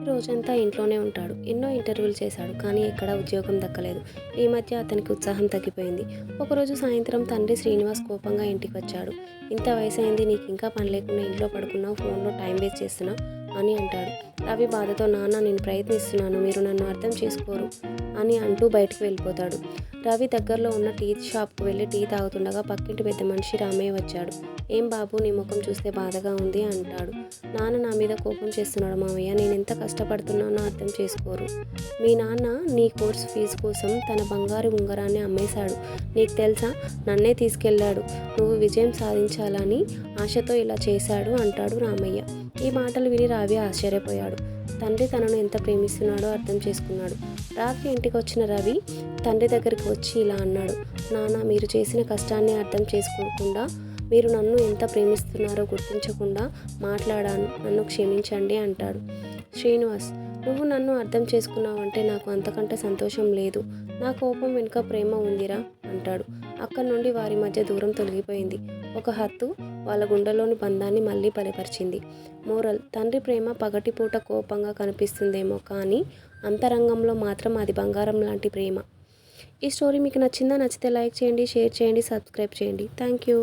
రోజంతా ఇంట్లోనే ఉంటాడు. ఎన్నో ఇంటర్వ్యూలు చేశాడు, కానీ ఎక్కడా ఉద్యోగం దక్కలేదు. ఈ మధ్య అతనికి ఉత్సాహం తగ్గిపోయింది. ఒకరోజు సాయంత్రం తండ్రి శ్రీనివాస్ కోపంగా ఇంటికి వచ్చాడు. ఇంత వయసైంది, నీకు ఇంకా పని లేకుండా ఇంట్లో పడుకున్నావు, ఫోన్లో టైం వేస్ట్ చేస్తున్నావు అని అంటాడు. రవి బాధతో, నాన్న నేను ప్రయత్నిస్తున్నాను, మీరు నన్ను అర్థం చేసుకోరు అని అంటూ బయటకు వెళ్ళిపోతాడు. రవి దగ్గరలో ఉన్న టీ షాప్కు వెళ్ళి టీ తాగుతుండగా పక్కింటి పెద్ద మనిషి రామయ్య వచ్చాడు. ఏం బాబు, నీ ముఖం చూస్తే బాధగా ఉంది అంటాడు. నాన్న నా మీద కోపం చేస్తున్నాడు మామయ్య, నేను ఎంత కష్టపడుతున్నానో అర్థం చేసుకోరు. మీ నాన్న నీ కోర్సు ఫీజు కోసం తన బంగారు ఉంగరాన్ని అమ్మేశాడు. నీకు తెలుసా, నన్నే తీసుకెళ్ళాడు. నువ్వు విజయం సాధించాలని ఆశతో ఇలా చేశాడు అంటాడు రామయ్య. ఈ మాటలు విని రావి ఆశ్చర్యపోయాడు. తండ్రి తనను ఎంత ప్రేమిస్తున్నాడో అర్థం చేసుకున్నాడు. రాత్రి ఇంటికి వచ్చిన రవి తండ్రి దగ్గరికి వచ్చి ఇలా అన్నాడు. నాన్న, మీరు చేసిన కష్టాన్ని అర్థం చేసుకోకుండా, మీరు నన్ను ఎంత ప్రేమిస్తున్నారో గుర్తించకుండా మాట్లాడాను, నన్ను క్షమించండి అంటాడు. శ్రీనివాస్, నువ్వు నన్ను అర్థం చేసుకున్నావంటే నాకు అంతకంటే సంతోషం లేదు. నా కోపం వెనుక ప్రేమ ఉందిరా అంటాడు. అక్కడి నుండి వారి మధ్య దూరం తొలగిపోయింది. ఒక హత్తు వాళ్ళ గుండెలోని బంధాన్ని మళ్ళీ బలపరిచింది. మోరల్, తండ్రి ప్రేమ పగటిపూట కోపంగా కనిపిస్తుందేమో, కానీ అంతరంగంలో మాత్రం అది బంగారం లాంటి ప్రేమ. ఈ స్టోరీ మీకు నచ్చిందా? నచ్చితే లైక్ చేయండి, షేర్ చేయండి, సబ్స్క్రైబ్ చేయండి. Thank you.